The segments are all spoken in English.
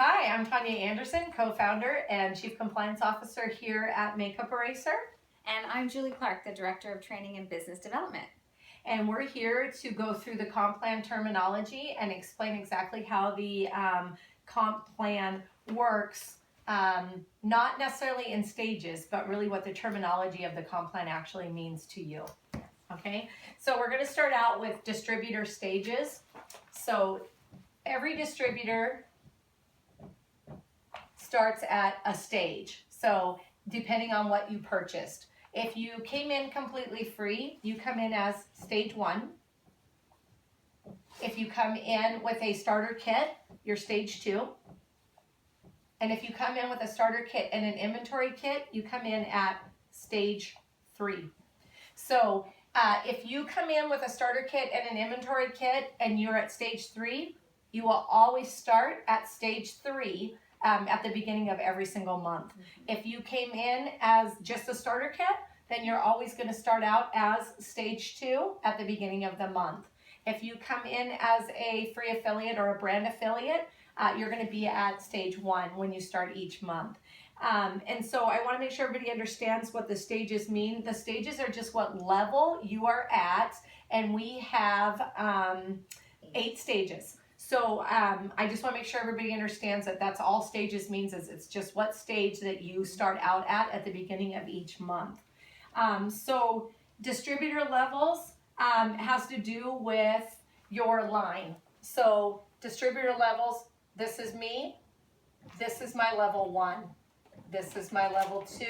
Hi, I'm Tanya Anderson, co-founder and Chief Compliance Officer here at Makeup Eraser. And I'm Julie Clark, the Director of Training and Business Development. And we're here to go through the comp plan terminology and explain exactly how the comp plan works, not necessarily in stages, but really what the terminology of the comp plan actually means to you. Okay, so we're going to start out with distributor stages. So every distributor starts at a stage. So depending on what you purchased. If you came in completely free, you come in as stage 1. If you come in with a starter kit, you're stage 2. And if you come in with a starter kit and an inventory kit, you come in at stage 3. So if you come in with a starter kit and an inventory kit and you're at stage 3, you will always start at stage 3 at the beginning of every single month. If you came in as just a starter kit, then you're always going to start out as stage 2 at the beginning of the month. If you come in as a free affiliate or a brand affiliate, you're going to be at stage 1 when you start each month. And so I want to make sure everybody understands what the stages mean. The stages are just what level you are at, and we have 8 stages. So I just want to make sure everybody understands that that's all stages means is it's just what stage that you start out at the beginning of each month. So distributor levels has to do with your line. So distributor levels, this is me, this is my level 1, this is my level 2,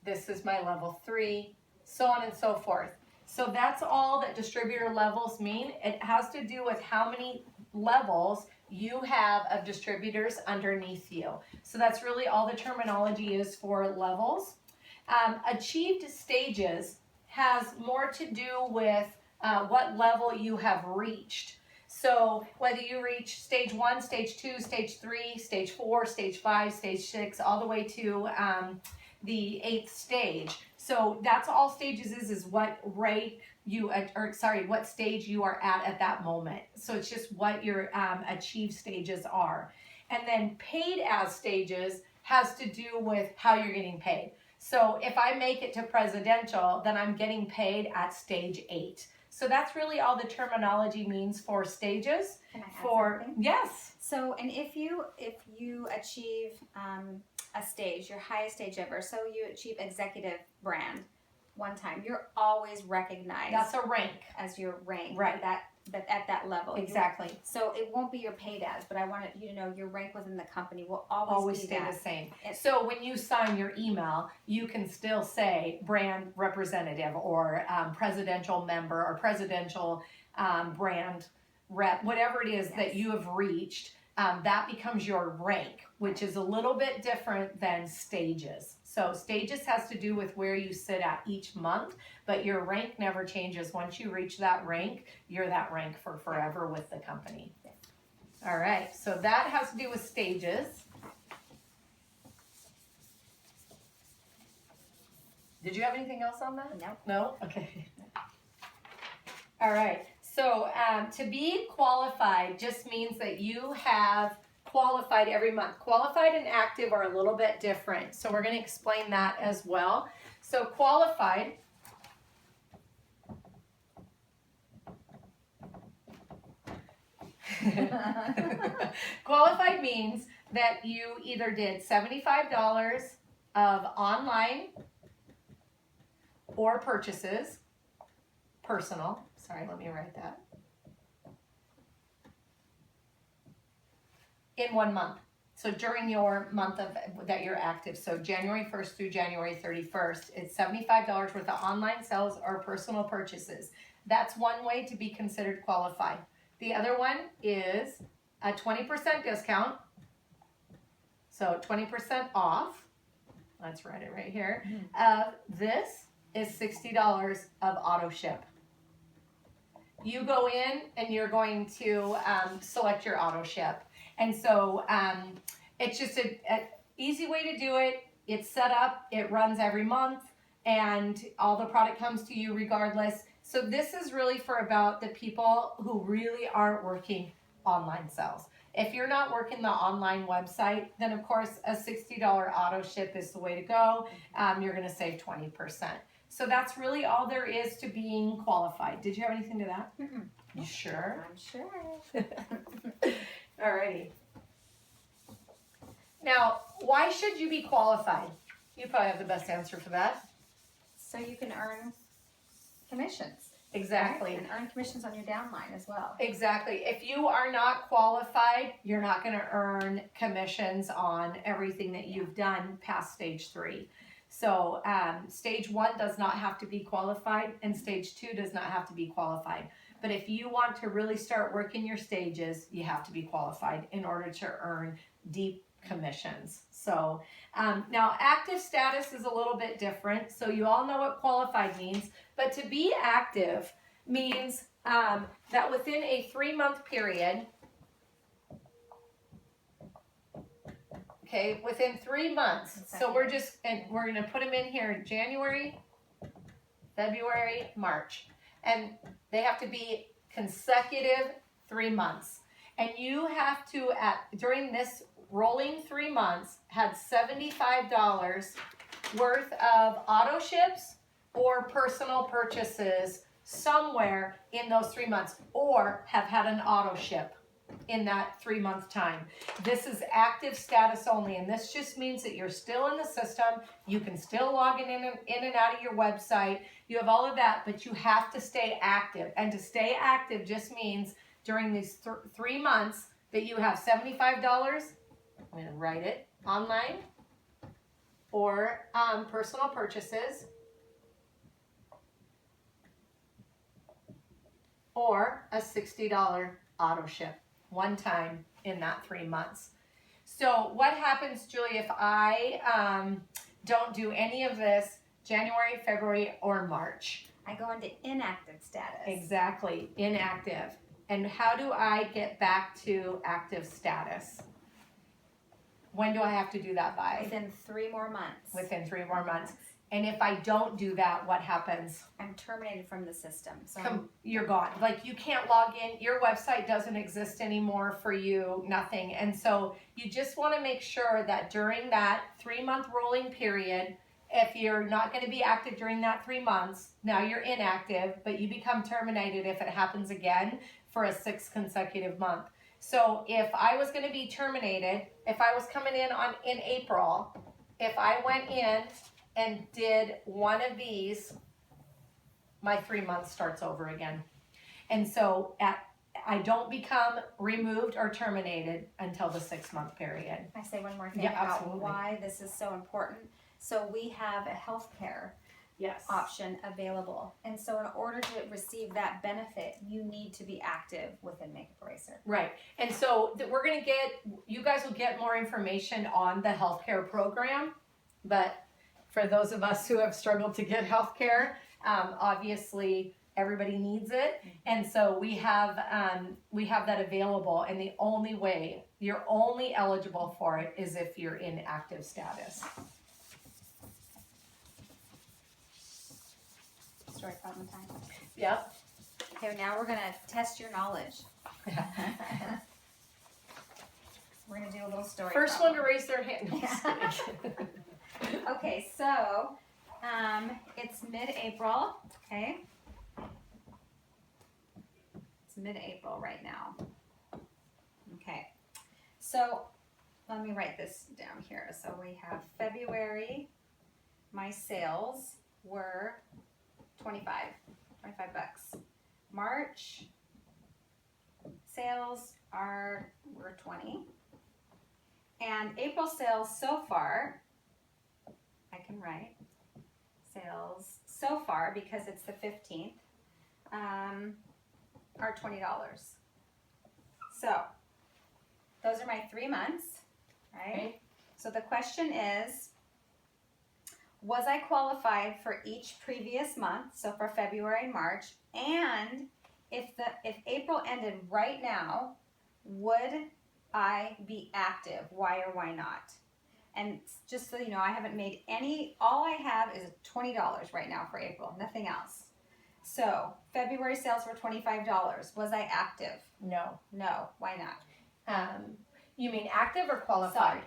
this is my level 3, so on and so forth. So that's all that distributor levels mean. It has to do with how many levels you have of distributors underneath you. So that's really all the terminology is for levels. Achieved stages has more to do with what level you have reached. So whether you reach stage 1, stage 2, stage 3, stage 4, stage 5, stage 6, all the way to the 8th stage. So that's all stages is what rate you, what stage you are at that moment. So it's just what your achieved stages are. And then paid as stages has to do with how you're getting paid. So if I make it to presidential, then I'm getting paid at stage 8. So that's really all the terminology means for stages. Can I add something? Yes. So, and if you achieve a stage, your highest stage ever, so you achieve executive brand one time, you're always recognized. That's a rank. As your rank, right? At that level. Exactly. So it won't be your paid as, but I wanted you to know your rank within the company will always stay that. the same. So when you sign your email, you can still say brand representative or presidential member or presidential brand rep, whatever it is that you have reached. That becomes your rank, which is a little bit different than stages. So stages has to do with where you sit at each month, but your rank never changes. Once you reach that rank, you're that rank for forever with the company. All right, so that has to do with stages. Did you have anything else on that? No. No? Okay. All right. So to be qualified just means that you have qualified every month. Qualified and active are a little bit different. So we're going to explain that as well. So qualified qualified means that you either did $75 of online or purchases, personal. Sorry, let me write that. In 1 month. So during your month of that you're active. So January 1st through January 31st, it's $75 worth of online sales or personal purchases. That's one way to be considered qualified. The other one is a 20% discount. So 20% off. Let's write it right here. This is $60 of auto ship. You go in and you're going to select your auto ship. And so it's just an easy way to do it. It's set up, it runs every month, and all the product comes to you regardless. So this is really for about the people who really aren't working online sales. If you're not working the online website, then of course a $60 auto ship is the way to go. You're going to save 20%. So that's really all there is to being qualified. Did you have anything to that? Mm-mm. You sure? I'm sure. Alrighty. Now, why should you be qualified? You probably have the best answer for that. So you can earn commissions. Exactly. Right? And earn commissions on your downline as well. Exactly. If you are not qualified, you're not going to earn commissions on everything that you've done past stage 3. So stage 1 does not have to be qualified, and stage 2 does not have to be qualified. But if you want to really start working your stages, you have to be qualified in order to earn deep commissions. So now active status is a little bit different. So you all know what qualified means, but to be active means that within a 3-month period, okay, within 3 months. So we're going to put them in here: January, February, March. And they have to be consecutive 3 months. And you have to, during this rolling 3 months, had $75 worth of auto ships or personal purchases somewhere in those 3 months, or have had an auto ship in that 3-month time. This is active status only, and this just means that you're still in the system. You can still log in and out of your website. You have all of that, but you have to stay active. And to stay active just means during these 3 months that you have $75, I'm going to write it, online or personal purchases, or a $60 auto ship one time in that 3 months. So what happens, Julie, if I don't do any of this January, February, or March? I go into inactive status. Exactly, inactive. And how do I get back to active status? When do I have to do that by? Within 3 more months. Within 3 more months. And if I don't do that, what happens? I'm terminated from the system. So you're gone. Like, you can't log in. Your website doesn't exist anymore for you, nothing. And so you just want to make sure that during that 3-month rolling period, if you're not going to be active during that 3 months, now you're inactive, but you become terminated if it happens again for a 6th consecutive month. So if I was going to be terminated, if I was coming in April, if I went in and did one of these, my 3 months starts over again. And so I don't become removed or terminated until the 6-month period. Can I say one more thing Yeah, about absolutely. why this is so important? So we have a healthcare option available. And so in order to receive that benefit, you need to be active within Makeup Eraser. Right. And so you guys will get more information on the healthcare program, but for those of us who have struggled to get healthcare, obviously everybody needs it. And so we have that available, and the only way you're only eligible for it is if you're in active status. Story problem time. Yep. Okay, now we're going to test your knowledge. We're going to do a little story First problem. one to raise their hand. Okay, so it's mid-April, okay? It's mid-April right now. Okay, so let me write this down here. So we have February, my sales were 25 bucks. March, sales were 20. And April sales so far, I can write sales so far because it's the 15th, are $20. So those are my 3 months, right? Okay. So the question is, was I qualified for each previous month, so for February and March, and if April ended right now, would I be active? Why or why not? And just so you know, I haven't made all I have is $20 right now for April, nothing else. So February sales were $25. Was I active? No. No. Why not? You mean active or qualified? Sorry.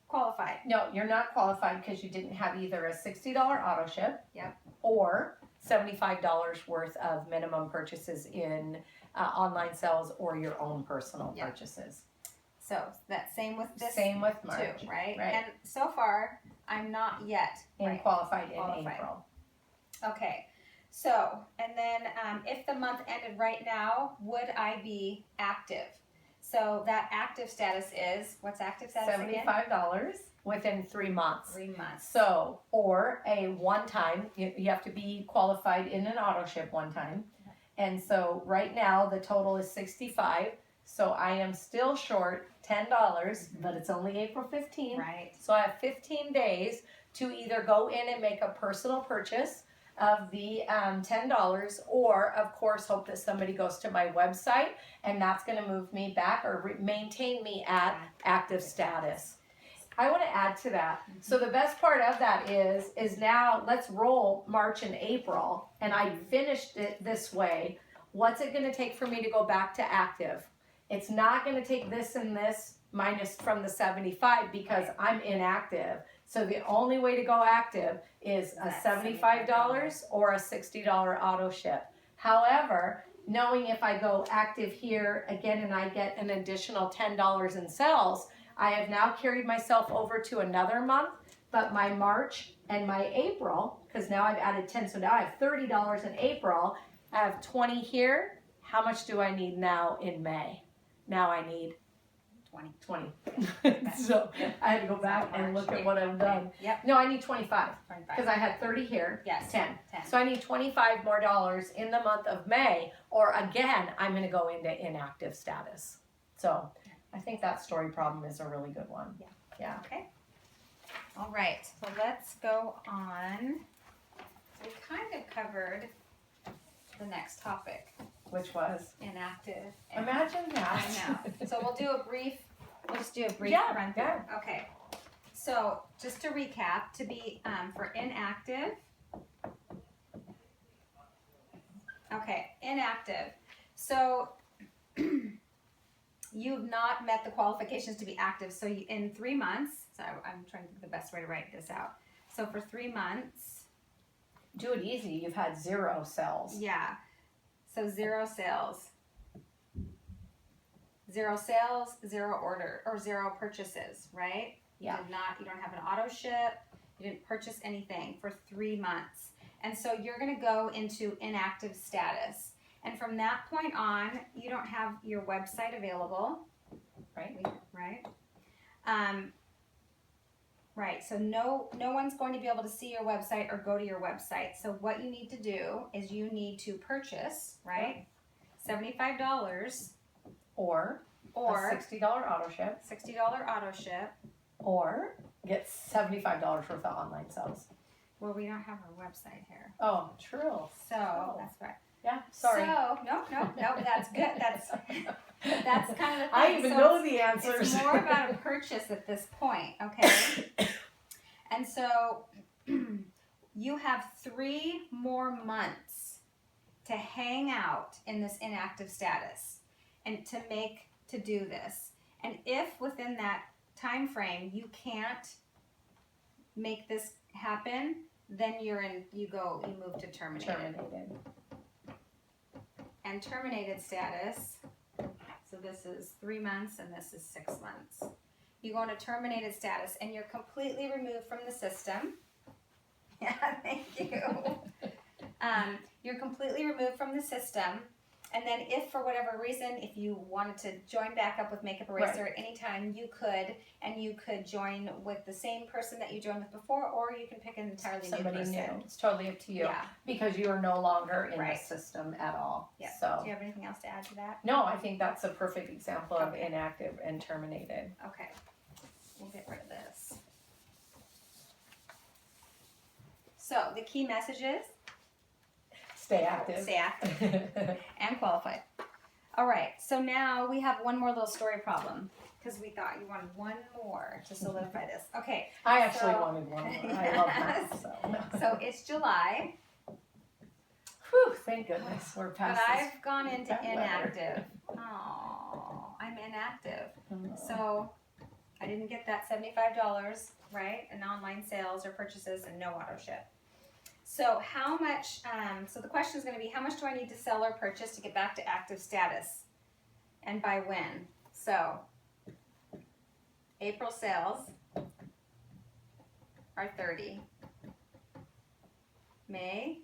Qualified. No, you're not qualified because you didn't have either a $60 auto ship. Yep. Or $75 worth of minimum purchases in online sales or your own personal Yep. purchases. So that's same with this Same with March. too, right? Right. And so far, I'm not yet And qualified in April. Okay. So, and then if the month ended right now, would I be active? So that active status is, what's active status again? $75 within 3 months. 3 months. So, or a one-time, you have to be qualified in an auto ship one time. And so right now the total is 65. So I am still short $10, but it's only April 15th. Right. So I have 15 days to either go in and make a personal purchase of the $10, or of course hope that somebody goes to my website and that's going to move me back or maintain me at active status. I want to add to that. So the best part of that is now let's roll March and April, and I finished it this way. What's it going to take for me to go back to active? It's not going to take this and this minus from the 75 because I'm inactive. So the only way to go active is a $75 or a $60 auto ship. However, knowing if I go active here again and I get an additional $10 in sales, I have now carried myself over to another month, but my March and my April, because now I've added 10, so now I have $30 in April, I have 20 here. How much do I need now in May? Now I need 20. So I had to go back and look at what I've done. Yep. No, I need 25 25. because I had 30 here. Yes. 10. 10. So I need 25 more dollars in the month of May, or again, I'm going to go into inactive status. So I think that story problem is a really good one. Yeah. Okay. All right. So let's go on. We kind of covered the next topic. Which was? Inactive. Imagine that. I know. So we'll just do a brief Yeah, run through. yeah. Okay. So just to recap, to be for inactive. Okay, inactive. So you've not met the qualifications to be active. So you, in 3 months, so I'm trying to think the best way to write this out. So for 3 months. Do it easy. You've had 0 sales. Yeah. So 0 sales. 0 sales, 0 order, or 0 purchases, right? Yeah. You don't have an auto ship. You didn't purchase anything for 3 months. And so you're going to go into inactive status. And from that point on, you don't have your website available. Right. Right. Right. So no one's going to be able to see your website or go to your website. So what you need to do is you need to purchase, right? $75 Or a $60 auto ship. $60 auto ship. Or get $75 worth of online sales. Well, we don't have our website here. Oh, true. So that's right. Yeah, sorry. So no, that's good. That's kind of the thing. I even So know the answers. It's more about a purchase at this point, okay? And so you have 3 more months to hang out in this inactive status and to do this. And if within that time frame you can't make this happen, then you move to terminated. And terminated status, so this is 3 months and this is 6 months. You go into terminated status and you're completely removed from the system. Yeah, thank you. You're completely removed from the system. And then if for whatever reason, if you wanted to join back up with Makeup Eraser at any time, you could, and you could join with the same person that you joined with before, or you can pick an entirely new person. It's totally up to you. Yeah. Because you are no longer in the system at all. Yeah. So. Do you have anything else to add to that? No, I think that's a perfect example of Okay. inactive and terminated. Okay. We'll get rid of this. So the key messages. Stay active. Stay active. And qualified. All right, so now we have one more little story problem because we thought you wanted one more to solidify this. Okay. I actually wanted one more. I love that. So it's July. Whew, thank goodness we're But past this. I've gone into bad weather. inactive. Oh, I'm inactive. So I didn't get that $75, right, in online sales or purchases and no auto ship. So how much, so the question is going to be, how much do I need to sell or purchase to get back to active status? And by when? So April sales are 30. May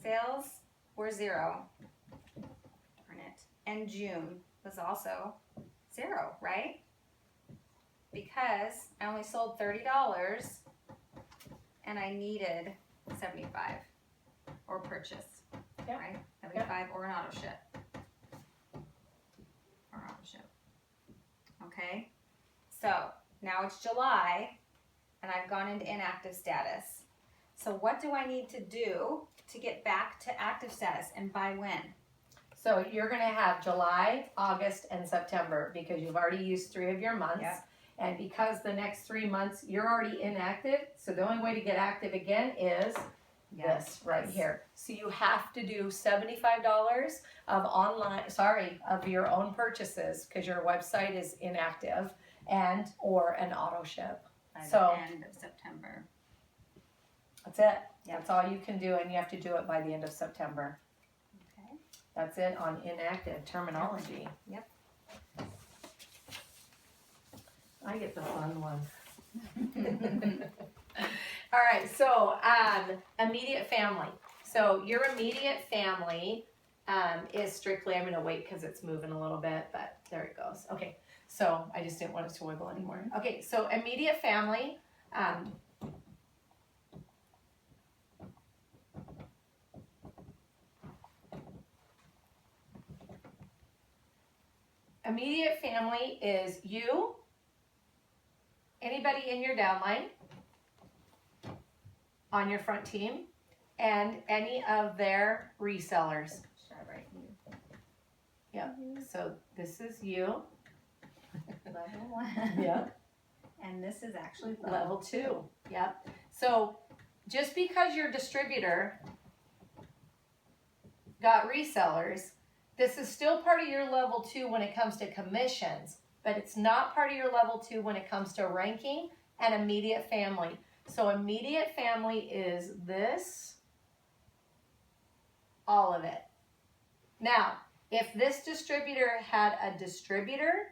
sales were 0. Darn it. And June was also 0, right? Because I only sold $30 and I needed 75 or purchase, Yep. right? 75 or an auto ship. Or auto ship. Okay? So now it's July and I've gone into inactive status. So what do I need to do to get back to active status, and by when? So you're going to have July, August, and September because you've already used 3 of your months. Yep. And because the next 3 months you're already inactive, so the only way to get active again is this right here. So you have to do $75 of your own purchases because your website is inactive and or an auto ship. By So- the end of September. That's it. Yep. That's all you can do, and you have to do it by the end of September. Okay. That's it on inactive terminology. Yep. I get the fun one. All right, so immediate family. So your immediate family is strictly, I'm gonna wait because it's moving a little bit, but there it goes. Okay, so I just didn't want it to wiggle anymore. Okay, so immediate family. Immediate family is you, anybody in your downline on your front team, and any of their resellers. Should I write you? Yep. So this is you. Level 1. Yep. And this is actually Level 2. Yep. So just because your distributor got resellers, this is still part of your level 2 when it comes to commissions, but it's not part of your level 2 when it comes to ranking and immediate family. So immediate family is this, all of it. Now, if this distributor had a distributor,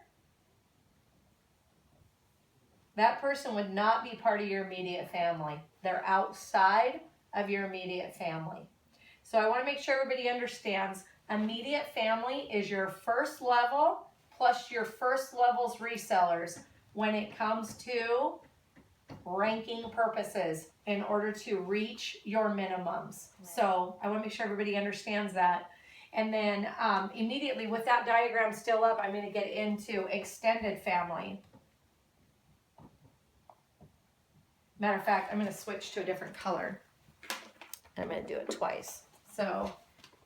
that person would not be part of your immediate family. They're outside of your immediate family. So I want to make sure everybody understands immediate family is your first level plus your first level's resellers when it comes to ranking purposes in order to reach your minimums. Right. So I want to make sure everybody understands that. And then immediately with that diagram still up, I'm going to get into extended family. Matter of fact, I'm going to switch to a different color. I'm going to do it twice. So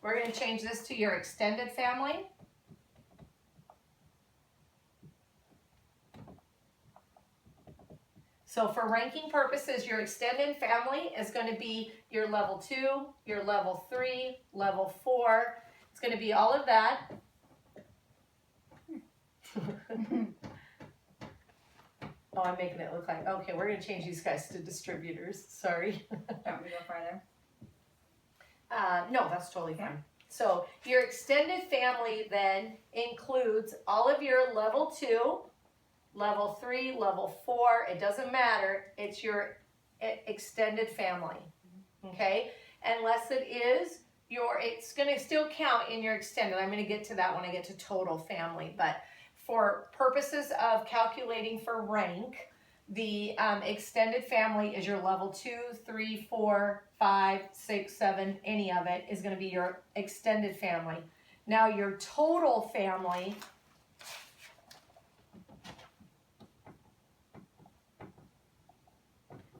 we're going to change this to your extended family. So for ranking purposes, your extended family is going to be your level 2, your level 3, level 4. It's going to be all of that. Oh, I'm making it look like, okay, we're going to change these guys to distributors. Sorry. Don't we go farther? No, that's totally fine. So your extended family then includes all of your level 2, level 3, level 4. It doesn't matter. It's your extended family. Okay? Unless it is it's going to still count in your extended. I'm going to get to that when I get to total family. But for purposes of calculating for rank, the extended family is your level 2, 3, 4, 5, 6, 7, any of it is going to be your extended family. Now your total family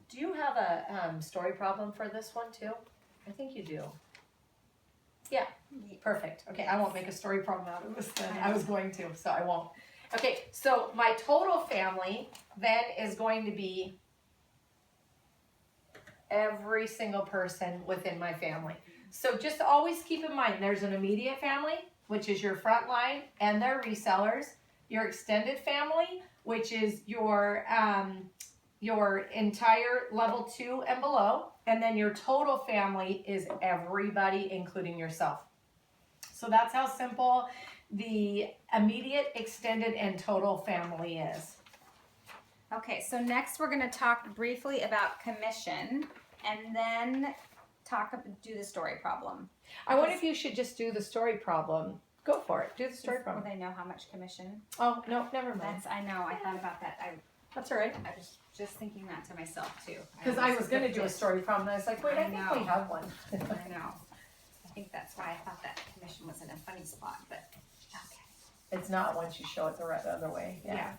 do you have a story problem for this one too? I think you do. Yeah, perfect. Okay, I won't make a story problem out of this then. I was going to, so I won't. Okay, so my total family then is going to be every single person within my family. So just always keep in mind, there's an immediate family, which is your front line and their resellers, your extended family, which is your entire level 2 and below, and then your total family is everybody, including yourself. So that's how simple the immediate, extended, and total family is. Okay, so next we're going to talk briefly about commission and then do the story problem. I wonder if you should just do the story problem. Go for it. Do the story Will problem. they know how much commission? Oh, no, never mind. I know, I thought about that. That's all right. I was just thinking that to myself too. Because I was going to do a story problem, and I was like, wait, I think we know. have one. I know. I think that's why I thought that commission was in a funny spot, but okay. It's not once you show it the right other way. Yeah.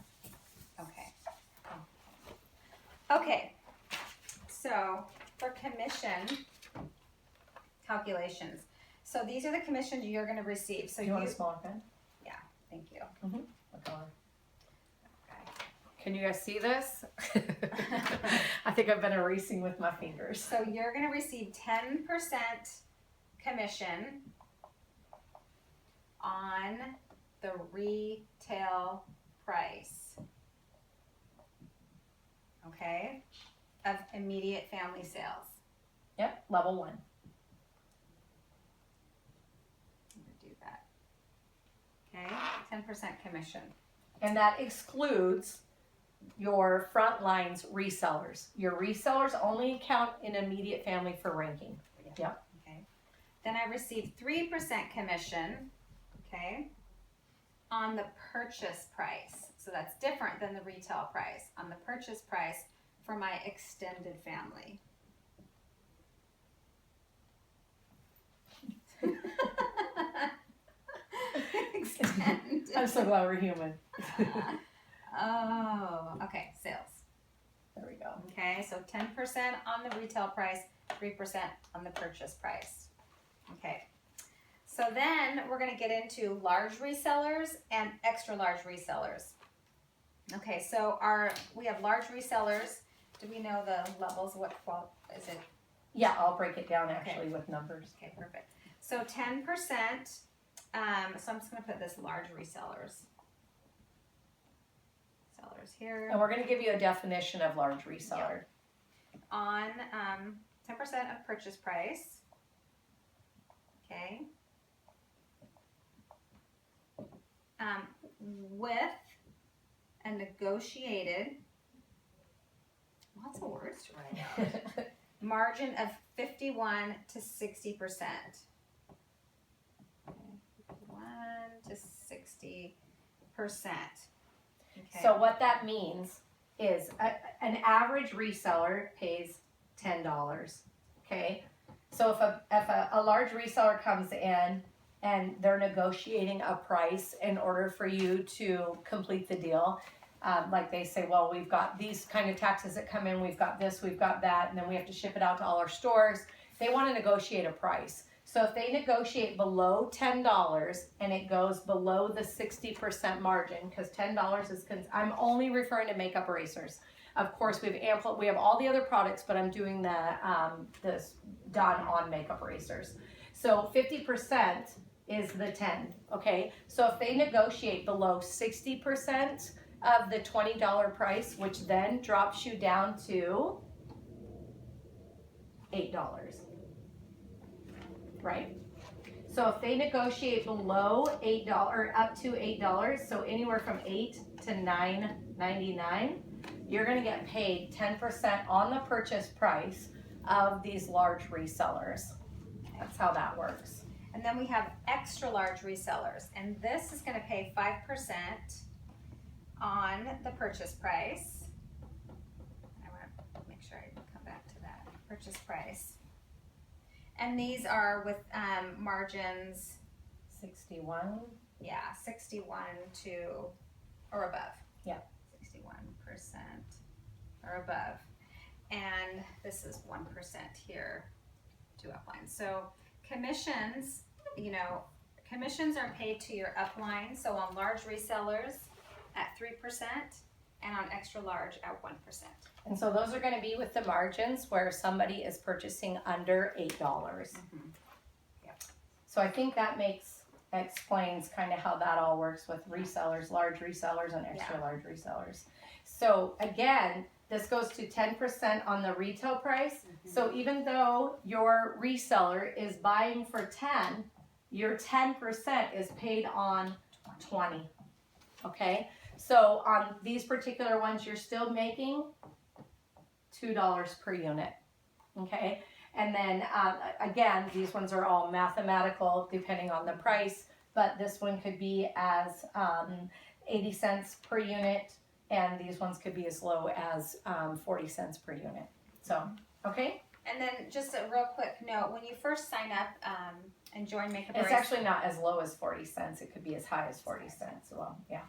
Okay. Okay. So for commission calculations, so these are the commissions you're going to receive. So Do you want a smaller pen? Thank you. What color? Okay. Can you guys see this? I think I've been erasing with my fingers. So you're going to receive 10% commission on the retail price, okay, of immediate family sales. Yep, level 1. I'm going to do that. Okay, 10% commission. And that excludes your front lines resellers. Your resellers only count in immediate family for ranking. Yep. Okay. Then I received 3% commission, okay, on the purchase price. So that's different than the retail price. On the purchase price for my extended family. Extended. I'm so glad we're human. Oh, okay, sales. There we go. Okay, so 10% on the retail price, 3% on the purchase price. Okay, so then we're going to get into large resellers and extra large resellers. Okay, so we have large resellers. Do we know the levels? What is it? Yeah, I'll break it down actually with numbers. Okay, perfect. So 10%, so I'm just going to put this large resellers. Sellers here. And we're going to give you a definition of large reseller. On 10% of purchase price. Okay. With a negotiated, lots of words to write out, margin of 51 to 60%. Okay, 51 to 60%. Okay. So what that means is an average reseller pays $10. Okay, so if a large reseller comes in and they're negotiating a price in order for you to complete the deal, like they say, well, we've got these kind of taxes that come in, we've got this, we've got that, and then we have to ship it out to all our stores. They want to negotiate a price. So if they negotiate below $10 and it goes below the 60% margin, because $10 is, I'm only referring to makeup erasers. Of course, we have all the other products, but I'm doing this done on makeup erasers. So 50% is the 10, okay? So if they negotiate below 60% of the $20 price, which then drops you down to $8. Right? So if they negotiate below $8 or up to $8, so anywhere from $8 to $9.99, you're going to get paid 10% on the purchase price of these large resellers. That's how that works. And then we have extra large resellers, and this is going to pay 5% on the purchase price. I want to make sure I come back to that purchase price. And these are with margins 61. Yeah, 61 to or above. Yeah. 61% or above. And this is 1% here to upline. So commissions, commissions are paid to your upline. So on large resellers at 3% and on extra large at 1%. And so those are going to be with the margins where somebody is purchasing under $8. Mm-hmm. Yep. So I think that makes explains kind of how that all works with resellers, large resellers and extra large resellers. So again, this goes to 10% on the retail price. So even though your reseller is buying for 10, your 10% is paid on 20. Okay? So on these particular ones, you're still making $2 per unit. Okay? And then again, these ones are all mathematical depending on the price, but this one could be as 80 cents per unit, and these ones could be as low as 40 cents per unit. So, okay? And then just a real quick note, when you first sign up and join Makeup It's Erase, actually not as low as 40 cents. It could be as high as 40 cents. Well, yeah.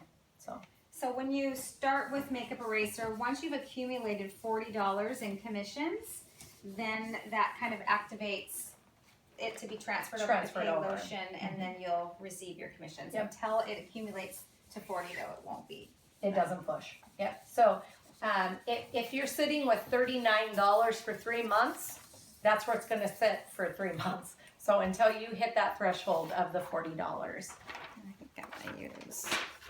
So when you start with Makeup Eraser, once you've accumulated $40 in commissions, then that kind of activates it to be transferred over to Pay Lotion, and then you'll receive your commissions. Yep. Until it accumulates to 40, though, it won't be. It doesn't push. Yep. So if you're sitting with $39 for 3 months, that's where it's going to sit for 3 months. So until you hit that threshold of the $40. I think I'm going to use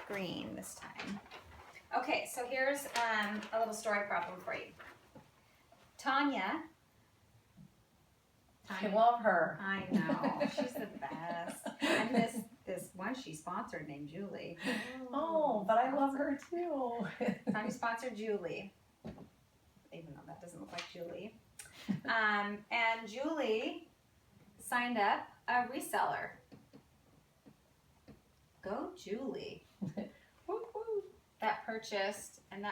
green this time. Okay, so here's a little story problem for you. Tanya. I love her. I know, she's the best. And this one she sponsored named Julie. Oh, but I love her too. Tanya sponsored Julie, even though that doesn't look like Julie. And Julie signed up a reseller. Go Julie. That purchased $1,000.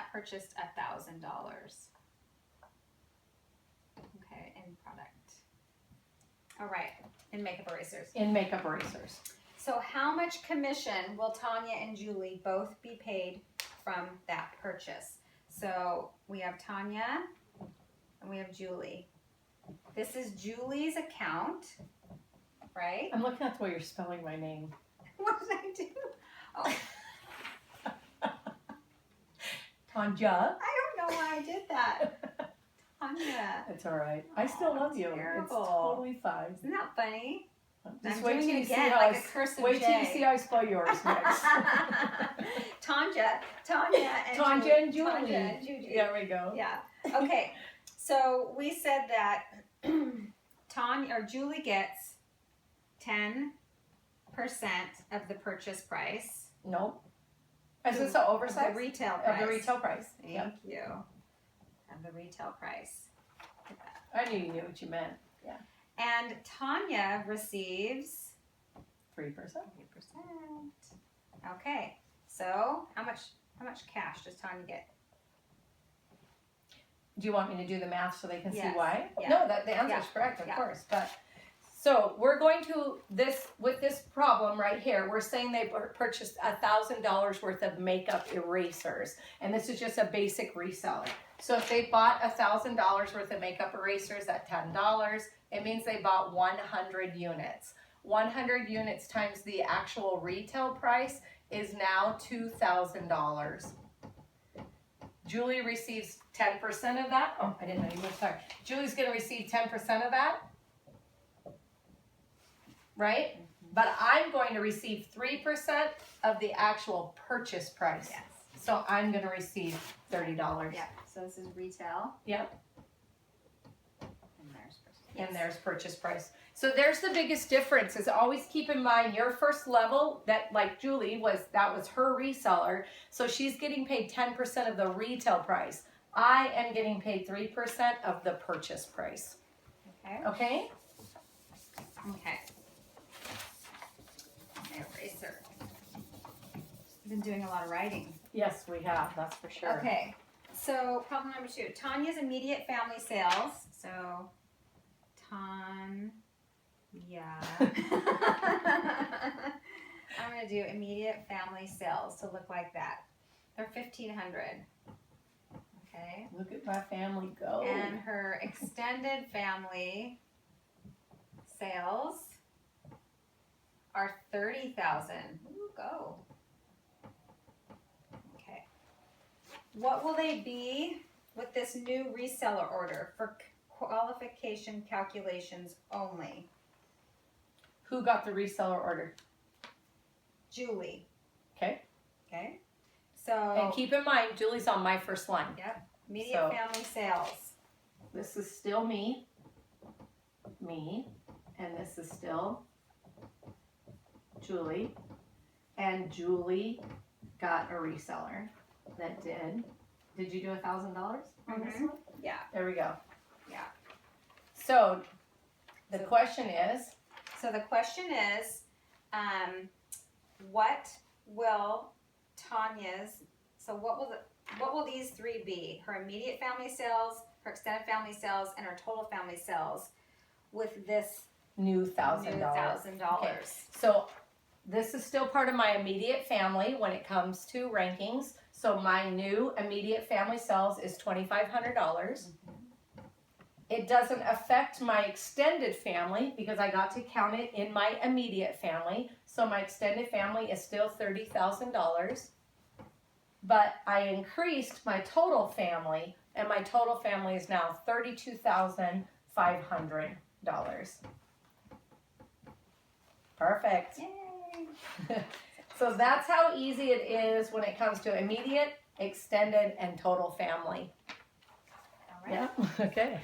Okay, in product. All right, in Makeup Erasers. In Makeup Erasers. So how much commission will Tanya and Julie both be paid from that purchase? So we have Tanya and we have Julie. This is Julie's account, right? I'm looking at the way you're spelling my name. What did I do? Oh, Tanja. I don't know why I did that. Tanya. It's all right. I still love you. Terrible. It's totally fine. Isn't that funny? Just I'm wait doing till it you see again, how like I a cursive wait till you J. see how I spell yours next. Tanya and Tanja and Julie. Tanya and Julie. There we go. Yeah. Okay. So we said that Julie gets 10% of the purchase price. Nope. Is this an oversize? Of the retail price. Of the retail price. Thank Yep. you. Of the retail price. Look at that. I knew you knew what you meant. Yeah. And Tanya receives 3%. 3%. Okay. So how much cash does Tanya get? Do you want me to do the math so they can Yes. see why? Yeah. No, that the answer Yeah. is correct, of Yeah. course. But so we're going to with this problem right here. We're saying they purchased $1,000 worth of makeup erasers, and this is just a basic reseller. So if they bought $1,000 worth of makeup erasers at $10, it means they bought 100 units. 100 units times the actual retail price is now $2,000. Julie receives 10% of that. Oh, I didn't know you were sorry. Julie's going to receive 10% of that, right? But I'm going to receive 3% of the actual purchase price. Yes. So I'm going to receive $30. Yeah. So this is retail. Yep. And there's purchase. And there's purchase price. So there's the biggest difference is always keep in mind your first level that like Julie that was her reseller. So she's getting paid 10% of the retail price. I am getting paid 3% of the purchase price. Okay. Okay? Okay. Eraser. I've been doing a lot of writing. Yes, we have. That's for sure. Okay. So problem number 2. Tanya's immediate family sales. So I'm going to do immediate family sales to look like that. They're $1,500. Okay. Look at my family go. And her extended family sales are $30,000. Ooh, go. Okay. What will they be with this new reseller order for qualification calculations only? Who got the reseller order? Julie. Okay. Okay. So And keep in mind, Julie's on my first line. yep, immediate So- family sales. This is still me, and this is still Julie. And Julie got a reseller that did you do $1,000 on this Mhm. one? Yeah. There we go. Yeah. So the question is, So the question is, what will Tanya's? So what will these three be? Her immediate family sales, her extended family sales, and her total family sales with this new new $1,000. $1,000. So this is still part of my immediate family when it comes to rankings. So my new immediate family sales is $2,500. It doesn't affect my extended family because I got to count it in my immediate family. So my extended family is still $30,000. But I increased my total family, and my total family is now $32,500. Perfect. Yay! So that's how easy it is when it comes to immediate, extended, and total family. All right. Yeah, okay.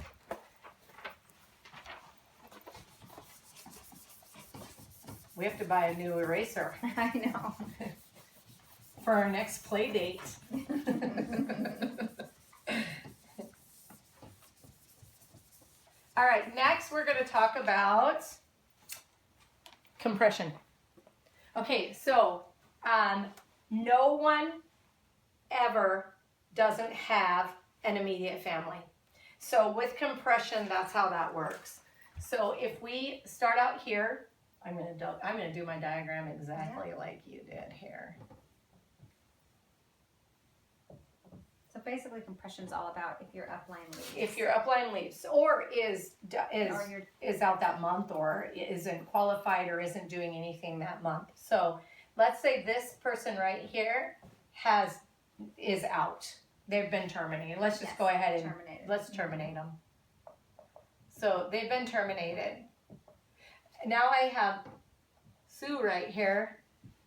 We have to buy a new eraser I know. for our next play date. All right, next we're going to talk about compression. Okay, so no one ever doesn't have an immediate family. So with compression, that's how that works. So if we start out here, I'm gonna do my diagram exactly like you did here. So basically, compression's all about if your upline leaves. If your upline leaves or is or your out that month or isn't qualified or isn't doing anything that month. So let's say this person right here is out. They've been terminated. Let's just Yes, go ahead and terminated. let's terminate them. So they've been terminated. Now I have Sue right here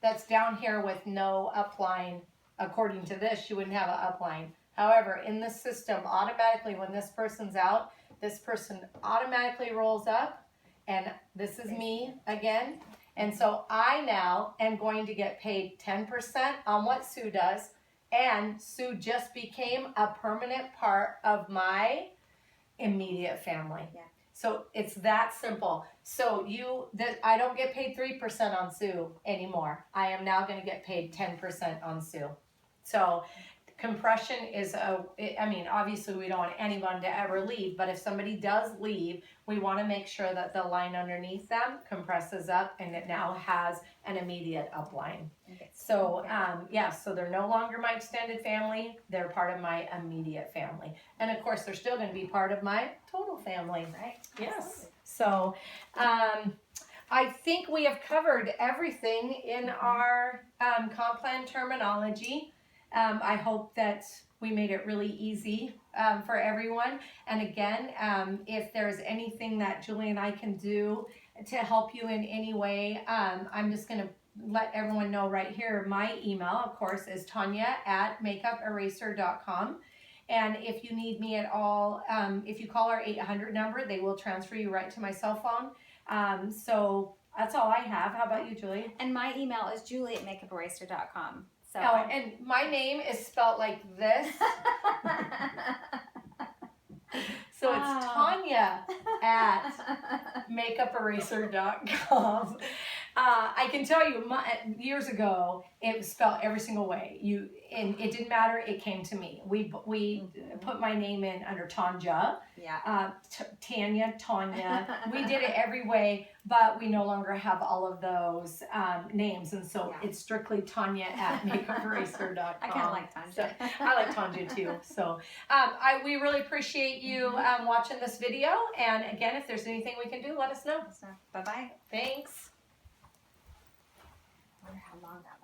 that's down here with no upline. According to this, she wouldn't have an upline. However, in the system, automatically when this person's out, this person automatically rolls up, and this is me again. And so I now am going to get paid 10% on what Sue does, and Sue just became a permanent part of my immediate family. Yeah. So it's that simple. So I don't get paid 3% on Sue anymore. I am now going to get paid 10% on Sue. So compression is obviously we don't want anyone to ever leave, but if somebody does leave, we want to make sure that the line underneath them compresses up and it now has an immediate upline. Okay. So so they're no longer my extended family, they're part of my immediate family. And of course they're still going to be part of my total family. Right. Yes. Absolutely. So I think we have covered everything in our comp plan terminology. I hope that we made it really easy for everyone. And again, if there's anything that Julie and I can do to help you in any way, I'm just going to let everyone know right here. My email, of course, is Tanya@makeuperaser.com. And if you need me at all, if you call our 800 number, they will transfer you right to my cell phone. So that's all I have. How about you, Julie? And my email is julie@makeuperaser.com. So Oh, and my name is spelled like this. So it's Tanya at makeuperaser.com. I can tell you, years ago, it was spelled every single way. And it didn't matter. It came to me. We put my name in under Tanja, Yeah. Tanya. We did it every way, but we no longer have all of those names, and so it's strictly Tanya at makeuperaser.com. I kind of like Tanja. So, I like Tanja too. So we really appreciate you watching this video. And again, if there's anything we can do, let us know. So, bye-bye. Thanks. I wonder how long that